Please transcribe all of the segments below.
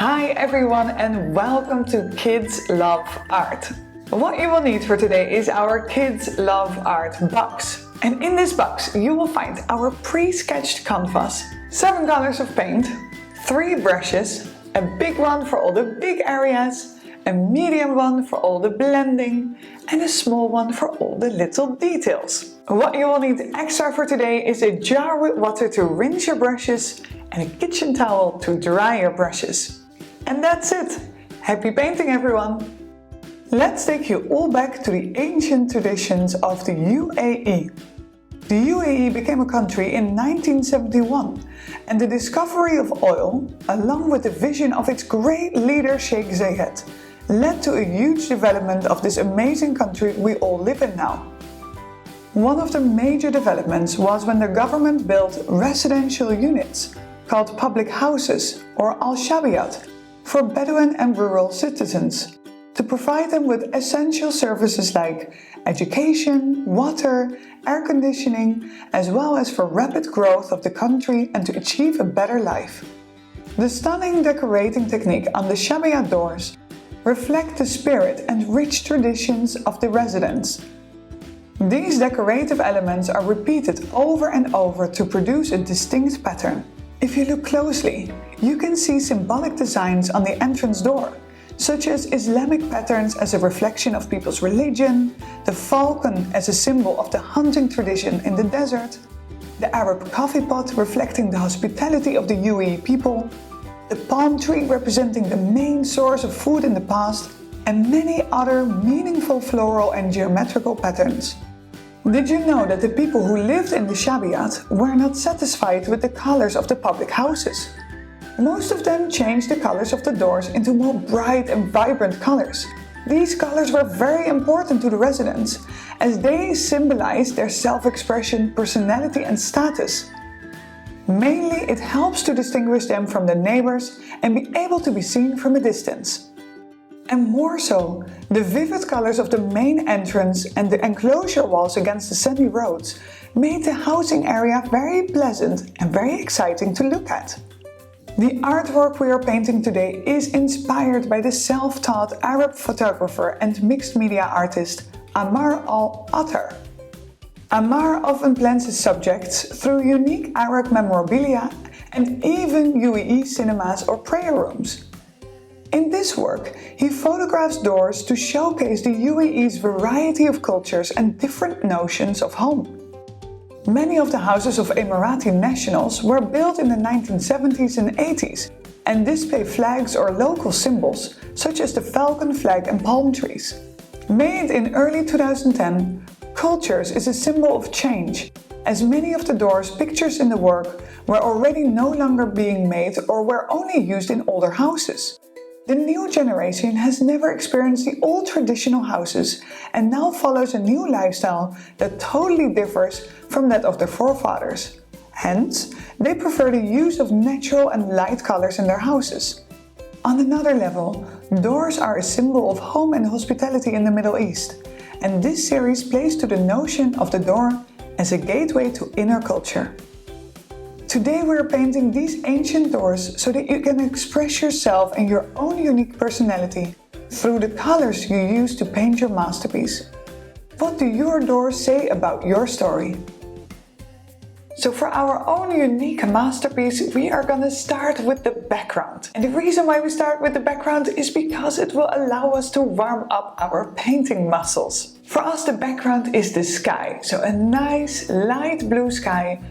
Hi everyone and welcome to Kidz Love Art. What you will need for today is our Kidz Love Art box. And in this box you will find our pre-sketched canvas, 7 colors of paint, 3 brushes, a big one for all the big areas, a medium one for all the blending, and a small one for all the little details. What you will need extra for today is a jar with water to rinse your brushes and a kitchen towel to dry your brushes. And that's it! Happy painting everyone! Let's take you all back to the ancient traditions of the UAE. The UAE became a country in 1971, and the discovery of oil, along with the vision of its great leader Sheikh Zayed, led to a huge development of this amazing country we all live in now. One of the major developments was when the government built residential units, called public houses or al-Shabiat, for Bedouin and rural citizens, to provide them with essential services like education, water, air conditioning, as well as for rapid growth of the country and to achieve a better life. The stunning decorating technique on the Shabiat doors reflect the spirit and rich traditions of the residents. These decorative elements are repeated over and over to produce a distinct pattern. If you look closely, you can see symbolic designs on the entrance door, such as Islamic patterns as a reflection of people's religion, the falcon as a symbol of the hunting tradition in the desert, the Arab coffee pot reflecting the hospitality of the UAE people, the palm tree representing the main source of food in the past, and many other meaningful floral and geometrical patterns. Did you know that the people who lived in the Shabiat were not satisfied with the colors of the public houses? Most of them changed the colors of the doors into more bright and vibrant colors. These colors were very important to the residents, as they symbolized their self-expression, personality and status. Mainly, it helps to distinguish them from the neighbors and be able to be seen from a distance. And more so, the vivid colors of the main entrance and the enclosure walls against the sandy roads made the housing area very pleasant and very exciting to look at. The artwork we are painting today is inspired by the self-taught Arab photographer and mixed media artist Ammar al-Attar. Ammar often plans his subjects through unique Arab memorabilia and even UAE cinemas or prayer rooms. In this work, he photographs doors to showcase the UAE's variety of cultures and different notions of home. Many of the houses of Emirati nationals were built in the 1970s and 80s and display flags or local symbols such as the falcon flag and palm trees. Made in early 2010, Cultures is a symbol of change, as many of the doors pictures in the work were already no longer being made or were only used in older houses. The new generation has never experienced the old traditional houses and now follows a new lifestyle that totally differs from that of their forefathers. Hence, they prefer the use of natural and light colors in their houses. On another level, doors are a symbol of home and hospitality in the Middle East, and this series plays to the notion of the door as a gateway to inner culture. Today we are painting these ancient doors so that you can express yourself and your own unique personality through the colors you use to paint your masterpiece. What do your doors say about your story? So for our own unique masterpiece, we are gonna start with the background. And the reason why we start with the background is because it will allow us to warm up our painting muscles. For us, the background is the sky, so a nice light blue sky,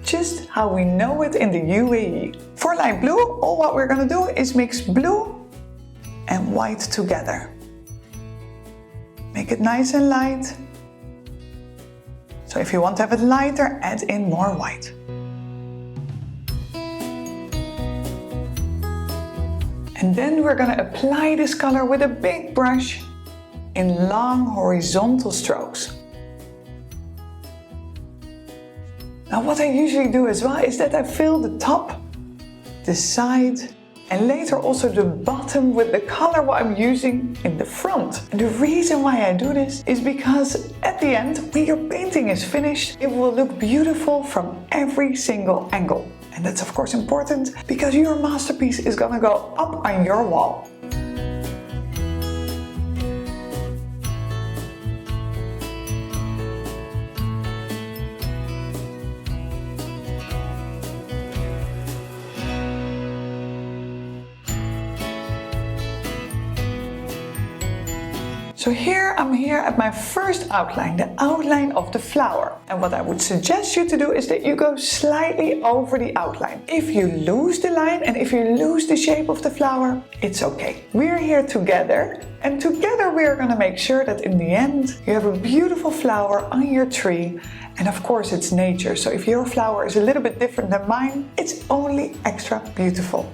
just how we know it in the UAE. For light blue, all what we're gonna do is mix blue and white together. Make it nice and light. So if you want to have it lighter, add in more white. And then we're gonna apply this color with a big brush in long horizontal strokes. Now what I usually do as well is that I fill the top, the side, and later also the bottom with the color what I'm using in the front. And the reason why I do this is because at the end, when your painting is finished, it will look beautiful from every single angle. And that's of course important because your masterpiece is gonna go up on your wall. So I'm here at my first outline, the outline of the flower. And what I would suggest you to do is that you go slightly over the outline. If you lose the line and if you lose the shape of the flower, it's okay. We're here together, and together we're gonna make sure that in the end you have a beautiful flower on your tree. And of course it's nature, so if your flower is a little bit different than mine, it's only extra beautiful.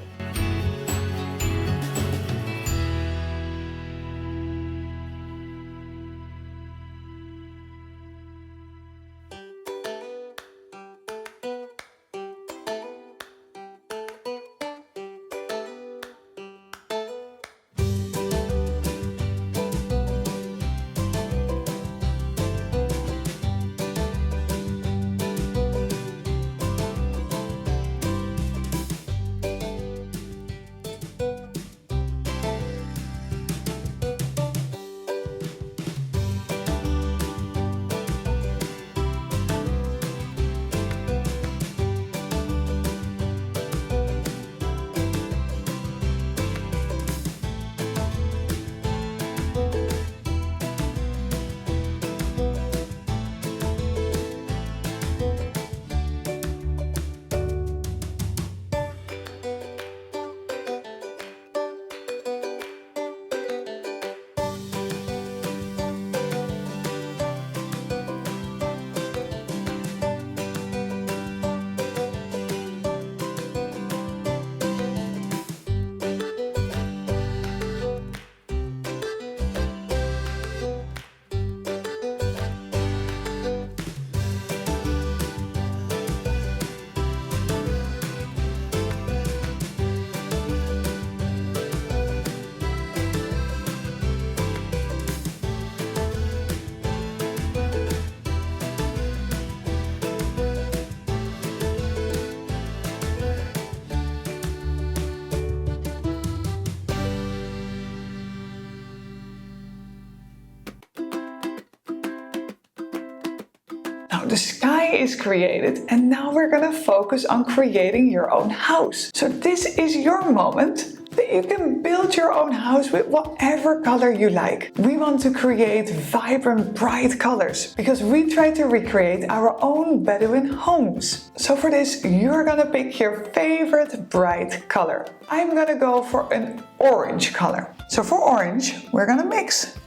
The sky is created, and now we're gonna focus on creating your own house. So this is your moment that you can build your own house with whatever color you like. We want to create vibrant, bright colors because we try to recreate our own Bedouin homes. So for this, you're gonna pick your favorite bright color. I'm gonna go for an orange color. So for orange, we're gonna mix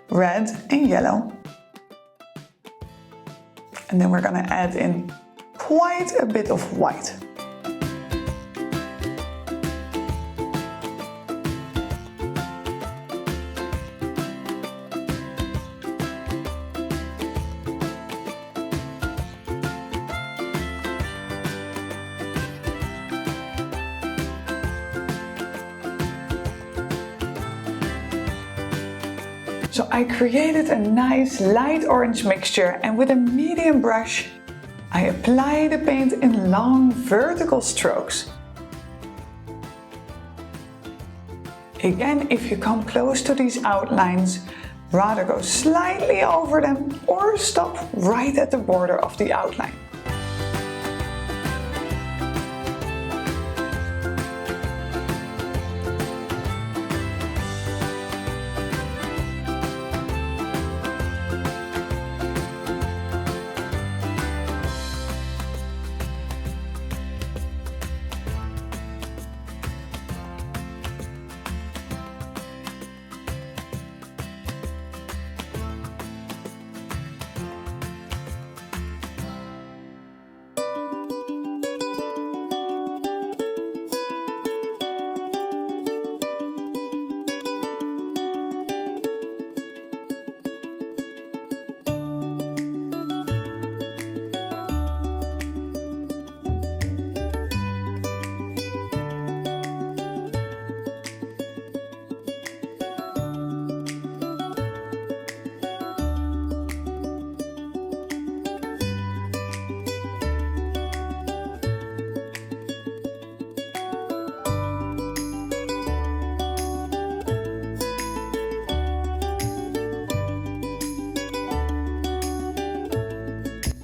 red and yellow. And then we're gonna add in quite a bit of white. So I created a nice light orange mixture, and with a medium brush, I apply the paint in long vertical strokes. Again, if you come close to these outlines, rather go slightly over them or stop right at the border of the outline.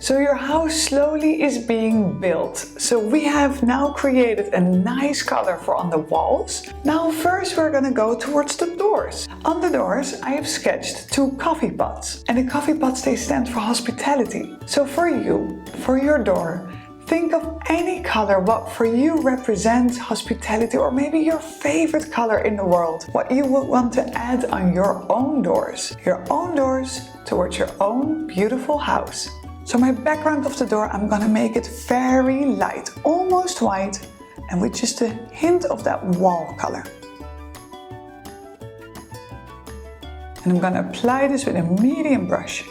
So your house slowly is being built. So we have now created a nice color for on the walls. Now first we're gonna go towards the doors. On the doors I have sketched 2 coffee pots. And the coffee pots, they stand for hospitality. So for you, for your door, think of any color what for you represents hospitality, or maybe your favorite color in the world. What you would want to add on your own doors. Your own doors towards your own beautiful house. So my background of the door, I'm gonna make it very light, almost white, and with just a hint of that wall color. And I'm gonna apply this with a medium brush.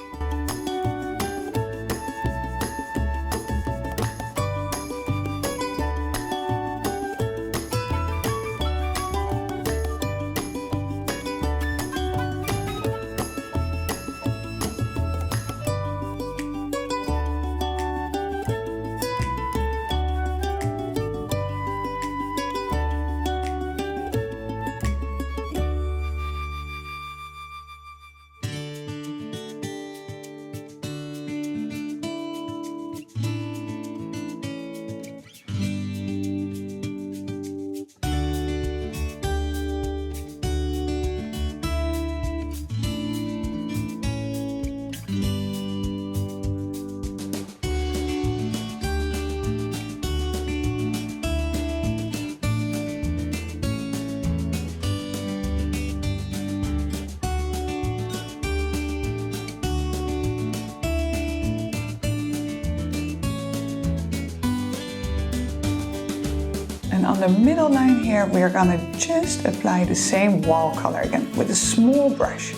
And on the middle line here, we are gonna just apply the same wall color again with a small brush.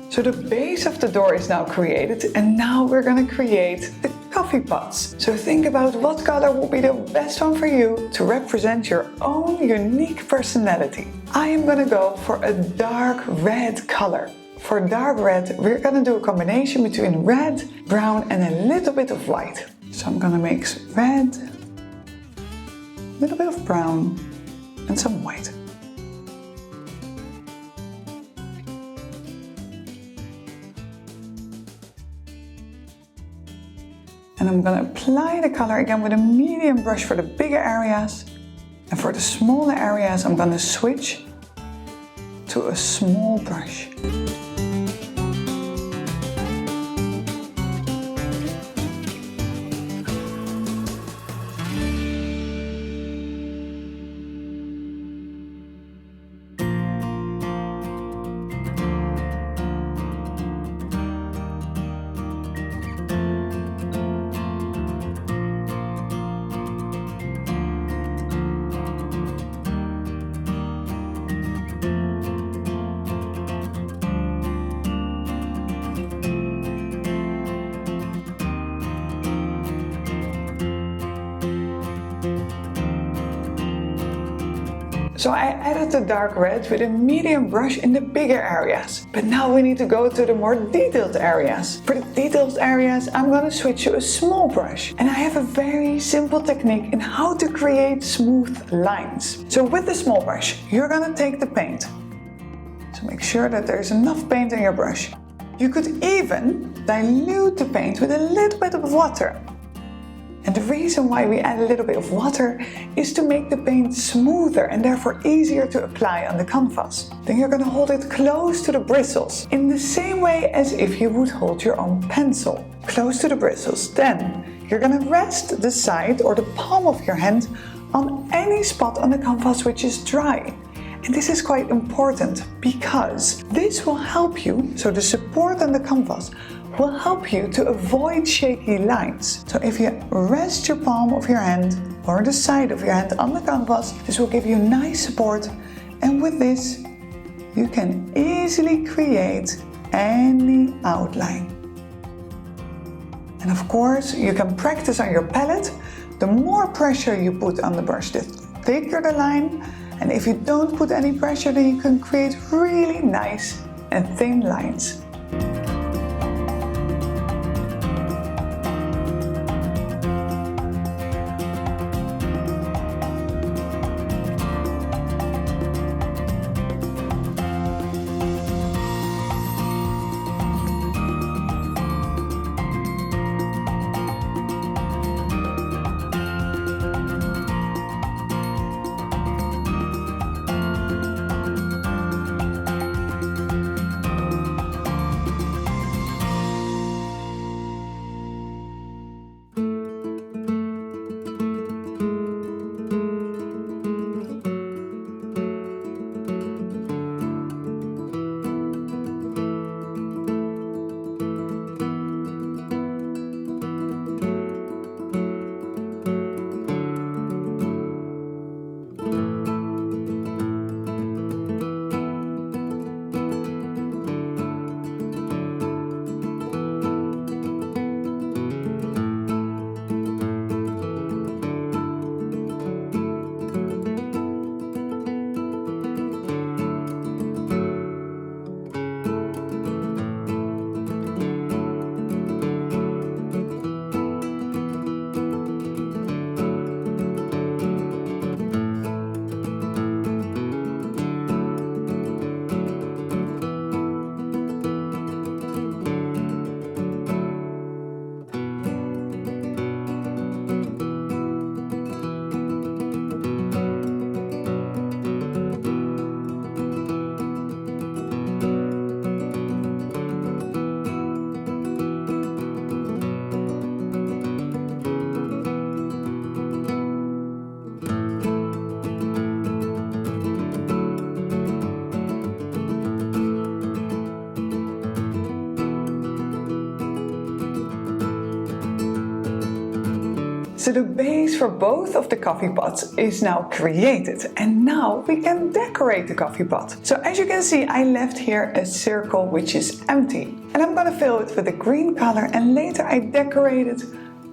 So the base of the door is now created, and now we're gonna create the coffee pots. So think about what color will be the best one for you to represent your own unique personality. I am gonna go for a dark red color. For dark red, we're gonna do a combination between red, brown, and a little bit of white. So I'm gonna mix red, a little bit of brown, and some white. And I'm gonna apply the color again with a medium brush for the bigger areas. And for the smaller areas, I'm gonna switch to a small brush. So I added the dark red with a medium brush in the bigger areas. But now we need to go to the more detailed areas. For the detailed areas, I'm gonna switch to a small brush. And I have a very simple technique in how to create smooth lines. So with the small brush, you're gonna take the paint. So make sure that there's enough paint on your brush. You could even dilute the paint with a little bit of water. And the reason why we add a little bit of water is to make the paint smoother and therefore easier to apply on the canvas. Then you're gonna hold it close to the bristles, in the same way as if you would hold your own pencil. Close to the bristles. Then you're gonna rest the side or the palm of your hand on any spot on the canvas which is dry. And this is quite important because this will help you, so the support on the canvas will help you to avoid shaky lines. So if you rest your palm of your hand or the side of your hand on the canvas, this will give you nice support, and with this you can easily create any outline. And of course you can practice on your palette. The more pressure you put on the brush, the thicker the line, and if you don't put any pressure, then you can create really nice and thin lines. So the base for both of the coffee pots is now created, and now we can decorate the coffee pot. So as you can see, I left here a circle which is empty, and I'm gonna fill it with a green color, and later I decorate it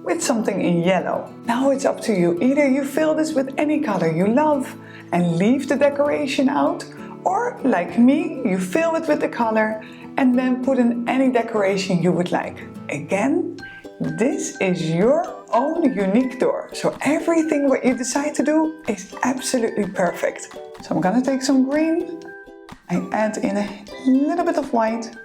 with something in yellow. Now it's up to you. Either you fill this with any color you love and leave the decoration out, or like me, you fill it with the color and then put in any decoration you would like. Again, this is your own unique door, so everything what you decide to do is absolutely perfect. So I'm gonna take some green, I add in a little bit of white,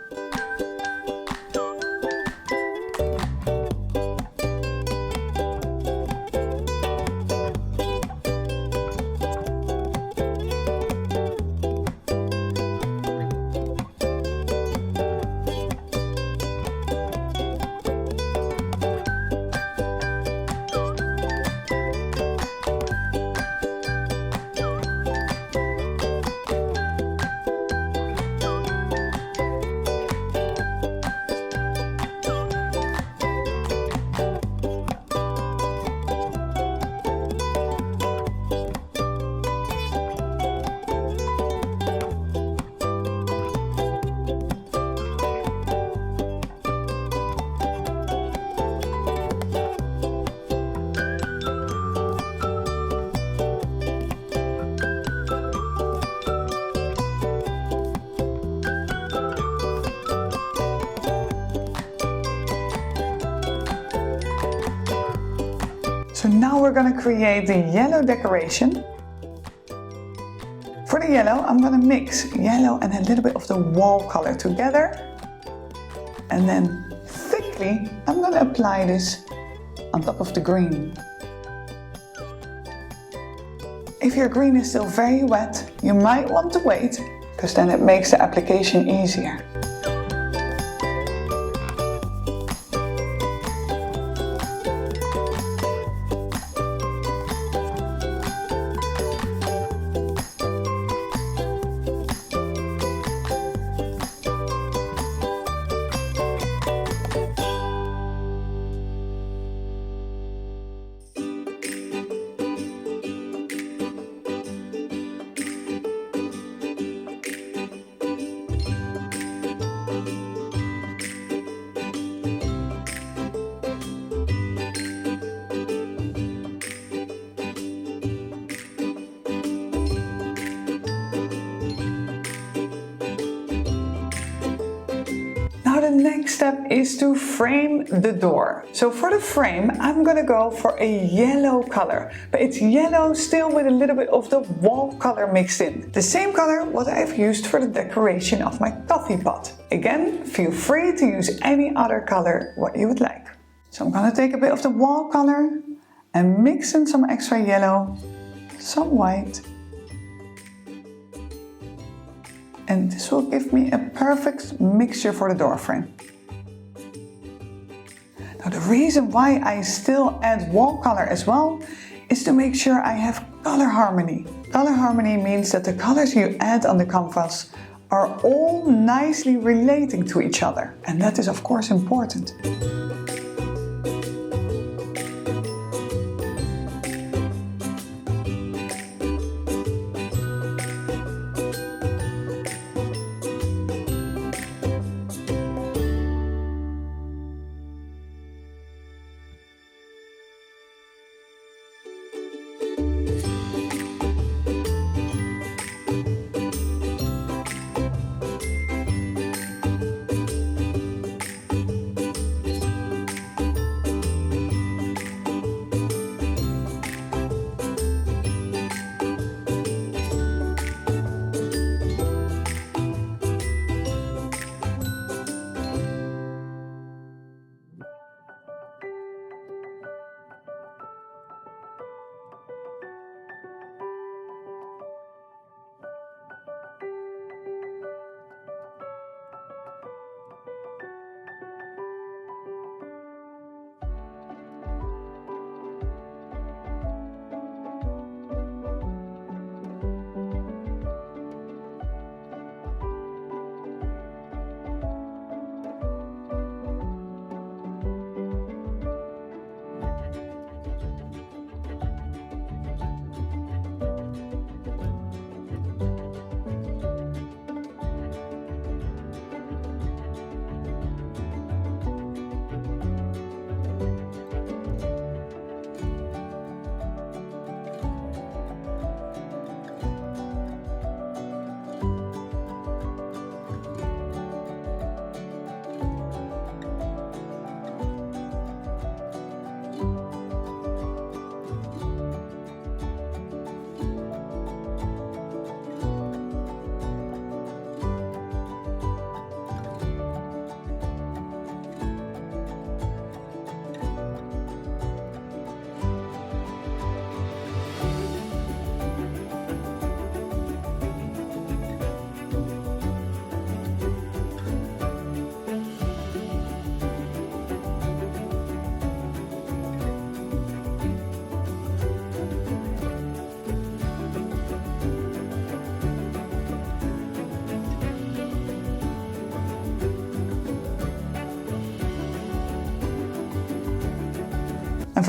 So now we're gonna create the yellow decoration. For the yellow, I'm gonna mix yellow and a little bit of the wall color together. And then thickly, I'm gonna apply this on top of the green. If your green is still very wet, you might want to wait, because then it makes the application easier. Now the next step is to frame the door. So for the frame, I'm gonna go for a yellow color, but it's yellow still with a little bit of the wall color mixed in. The same color what I've used for the decoration of my coffee pot. Again, feel free to use any other color what you would like. So I'm gonna take a bit of the wall color and mix in some extra yellow, some white. And this will give me a perfect mixture for the door frame. Now the reason why I still add wall color as well is to make sure I have color harmony. Color harmony means that the colors you add on the canvas are all nicely relating to each other. And that is of course important.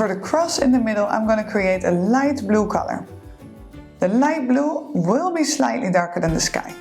for the cross in the middle, I'm going to create a light blue color. The light blue will be slightly darker than the sky.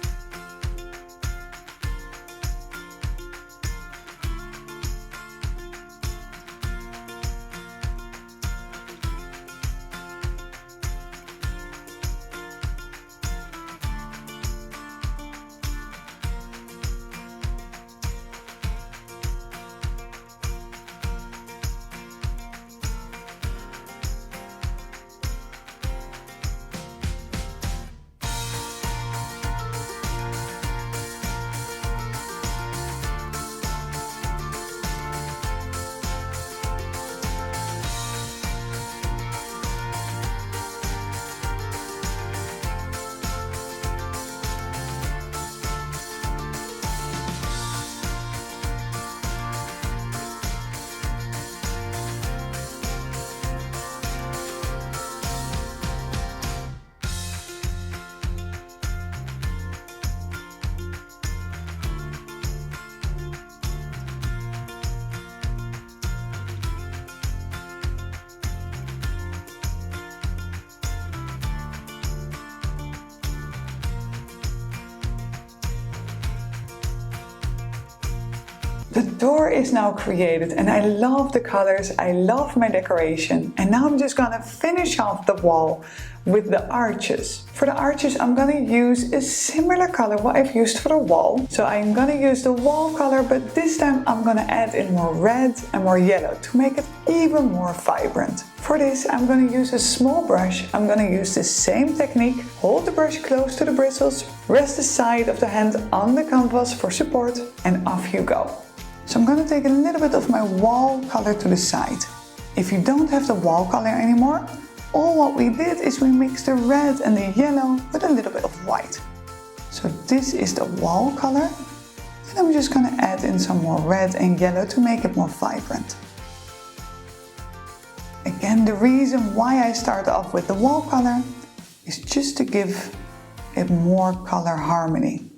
The door is now created and I love the colors, I love my decoration, and now I'm just gonna finish off the wall with the arches. For the arches I'm gonna use a similar color what I've used for the wall. So I'm gonna use the wall color, but this time I'm gonna add in more red and more yellow to make it even more vibrant. For this I'm gonna use a small brush. I'm gonna use the same technique. Hold the brush close to the bristles, rest the side of the hand on the canvas for support, and off you go. So I'm going to take a little bit of my wall color to the side. If you don't have the wall color anymore, all what we did is we mixed the red and the yellow with a little bit of white. So this is the wall color, and I'm just going to add in some more red and yellow to make it more vibrant. Again, the reason why I start off with the wall color is just to give it more color harmony.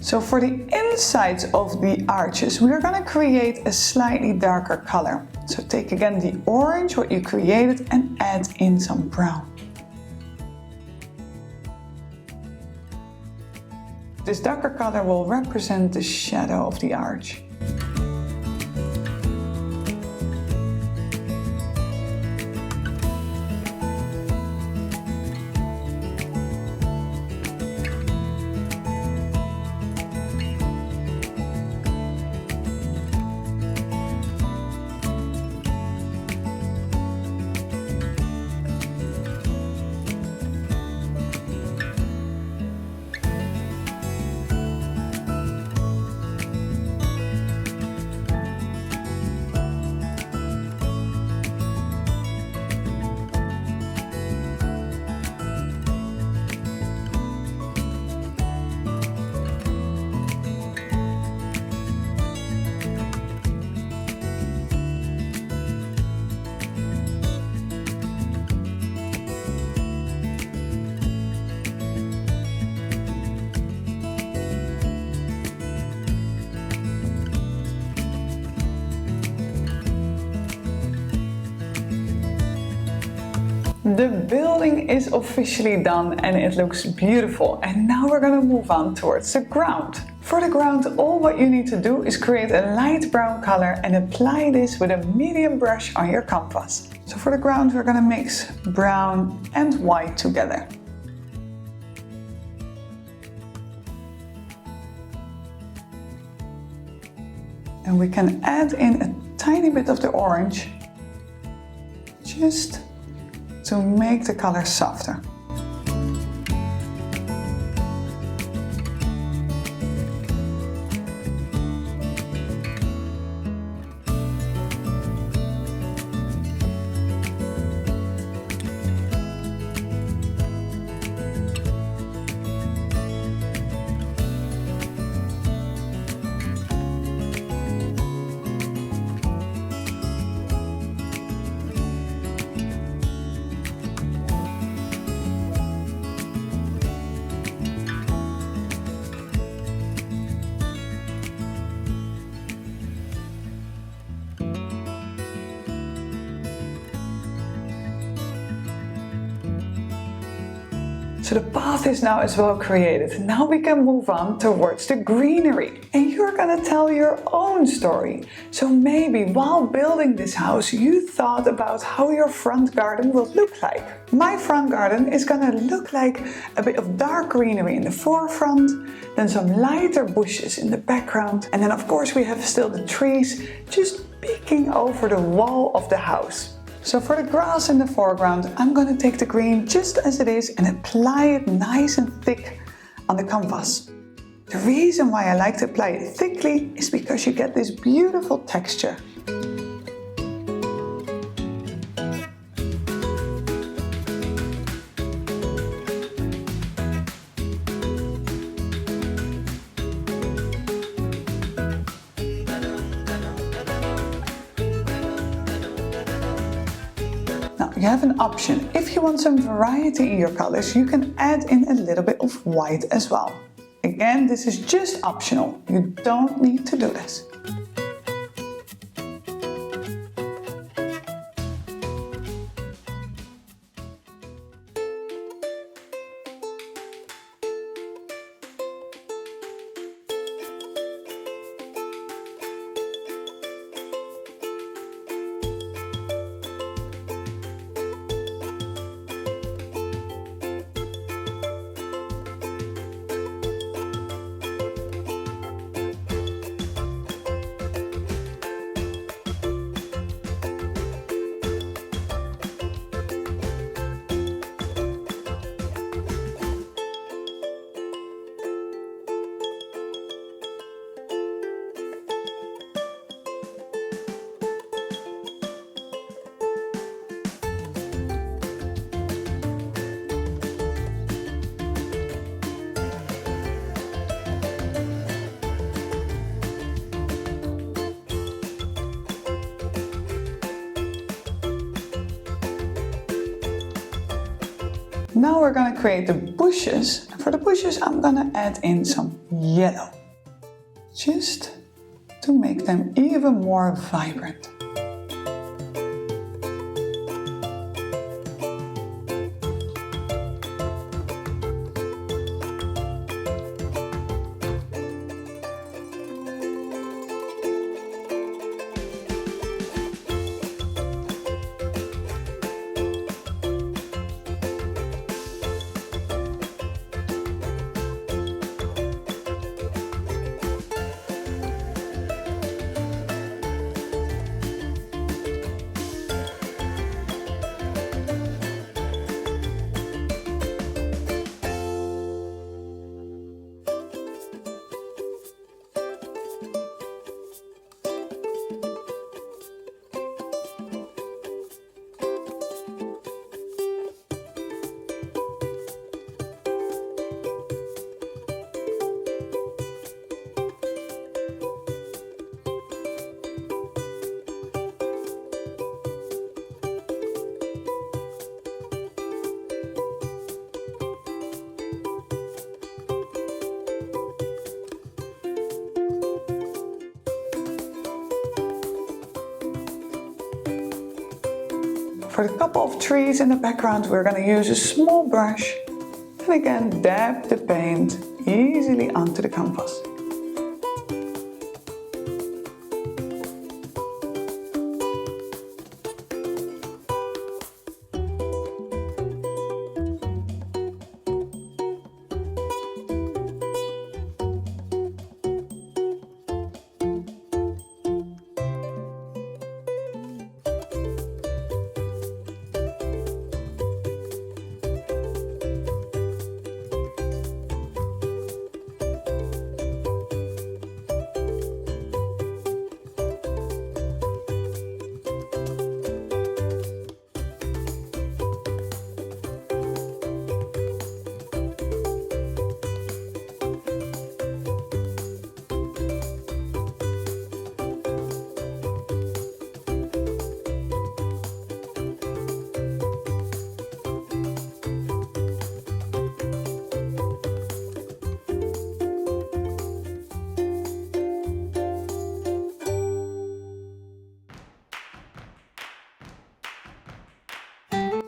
So for the insides of the arches, we are going to create a slightly darker color. So take again the orange, what you created, and add in some brown. This darker color will represent the shadow of the arch. The building is officially done and it looks beautiful, and now we're going to move on towards the ground. For the ground, all what you need to do is create a light brown color and apply this with a medium brush on your canvas. So for the ground, we're going to mix brown and white together. And we can add in a tiny bit of the orange, just to make the color softer. So the path is now as well created. Now we can move on towards the greenery. And you're gonna tell your own story. So maybe while building this house, you thought about how your front garden will look like. My front garden is gonna look like a bit of dark greenery in the forefront, then some lighter bushes in the background, and then of course we have still the trees just peeking over the wall of the house. So for the grass in the foreground, I'm going to take the green just as it is and apply it nice and thick on the canvas. The reason why I like to apply it thickly is because you get this beautiful texture. You have an option. If you want some variety in your colors, you can add in a little bit of white as well. Again, this is just optional. You don't need to do this. Now we're going to create the bushes, and for the bushes I'm going to add in some yellow. just to make them even more vibrant. For the couple of trees in the background, we're going to use a small brush and again dab the paint easily onto the canvas.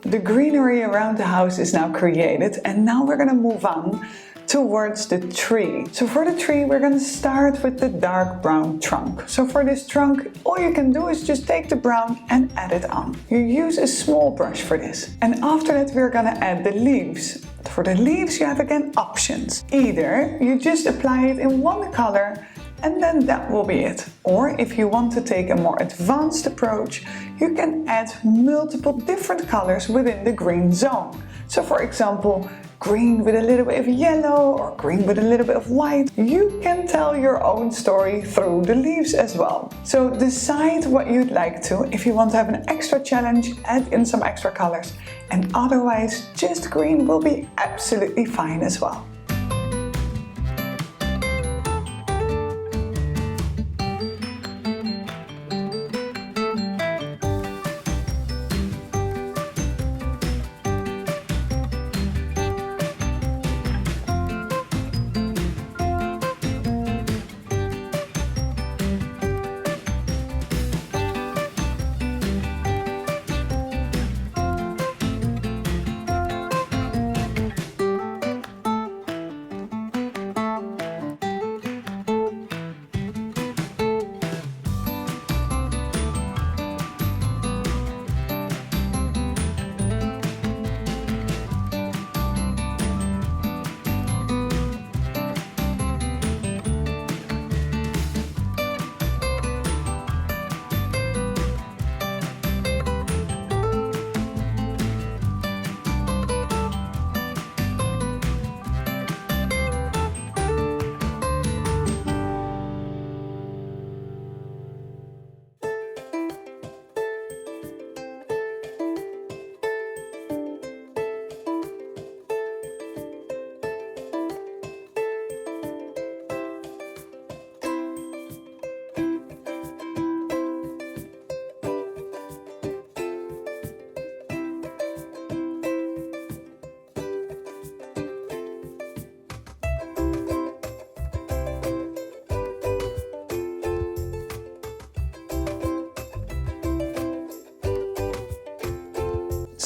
The greenery around the house is now created, and now we're going to move on towards the tree. So for the tree, we're going to start with the dark brown trunk. So for this trunk, all you can do is just take the brown and add it on. You use a small brush for this. And after that, we're going to add the leaves. For the leaves, you have again options. Either you just apply it in one color and then that will be it. Or if you want to take a more advanced approach, you can add multiple different colors within the green zone. So for example, green with a little bit of yellow or green with a little bit of white. You can tell your own story through the leaves as well. So decide what you'd like to. If you want to have an extra challenge, add in some extra colors. And otherwise, just green will be absolutely fine as well.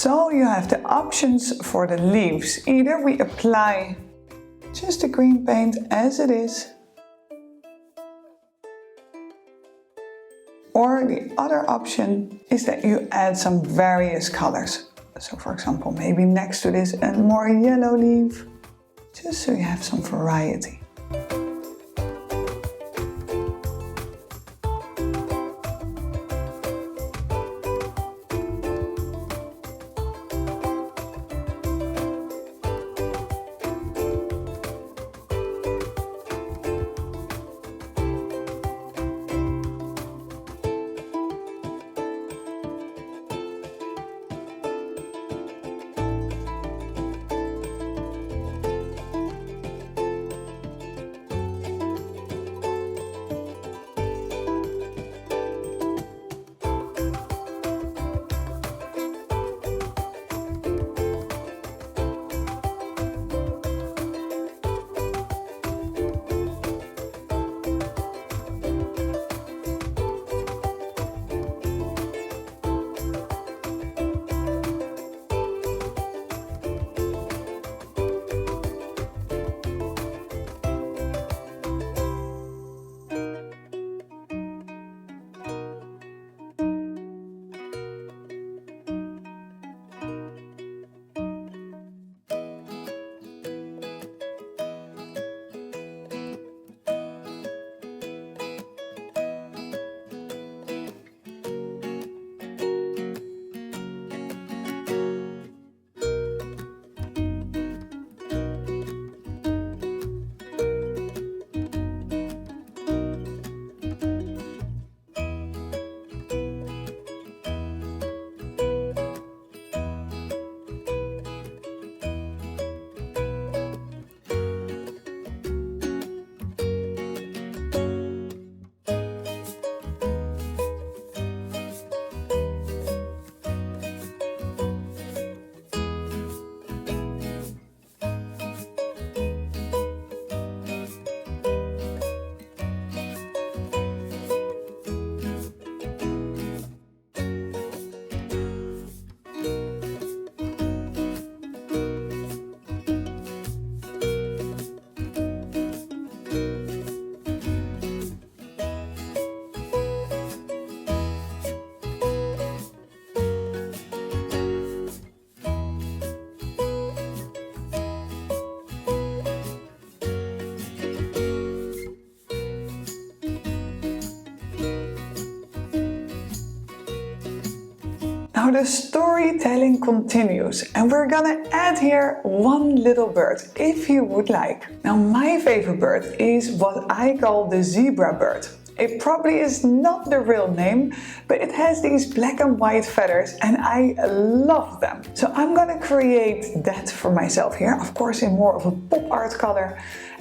So you have the options for the leaves. Either we apply just the green paint as it is, or the other option is that you add some various colors. So for example, maybe next to this a more yellow leaf, just so you have some variety. Now the storytelling continues, and we're gonna add here one little bird, if you would like. Now my favorite bird is what I call the zebra bird. It probably is not the real name, but it has these black and white feathers and I love them. So I'm gonna create that for myself here, of course in more of a pop art color.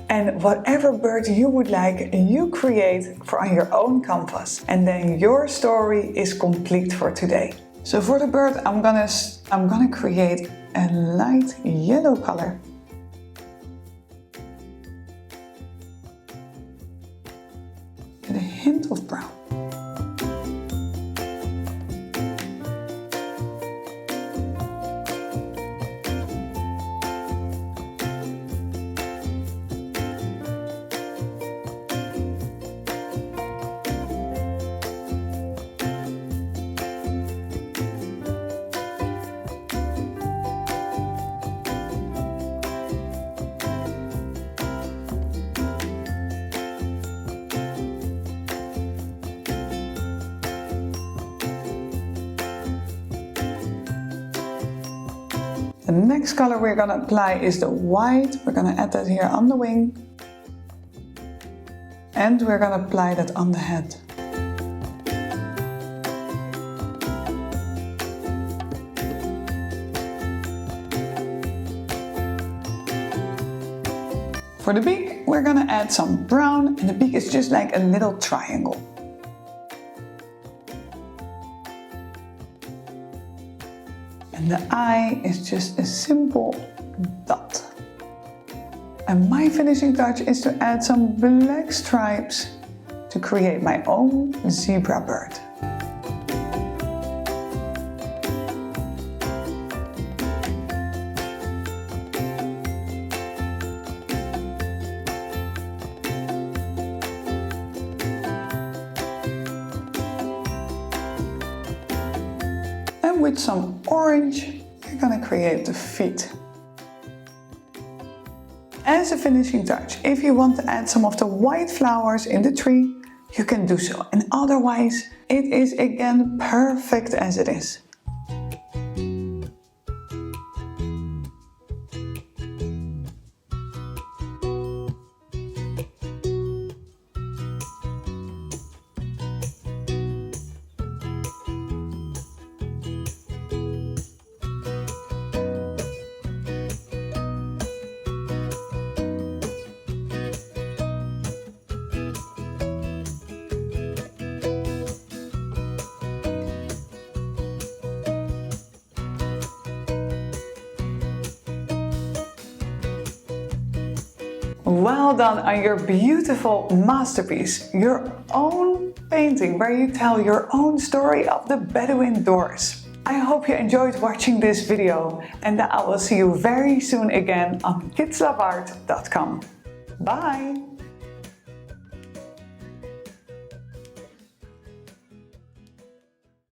And whatever bird you would like, you create for on your own canvas. And then your story is complete for today. So for the bird, I'm gonna create a light yellow color. And a hint of brown. The next color we're gonna apply is the white. We're gonna add that here on the wing. And we're gonna apply that on the head. For the beak, we're gonna add some brown, and the beak is just like a little triangle. And the eye is just a simple dot. And my finishing touch is to add some black stripes to create my own zebra bird. And with some orange, you're gonna create the feet. As a finishing touch, if you want to add some of the white flowers in the tree, you can do so. And otherwise, it is again perfect as it is. Well done on your beautiful masterpiece, your own painting where you tell your own story of the Bedouin doors. I hope you enjoyed watching this video and that I will see you very soon again on kidzloveart.com. Bye!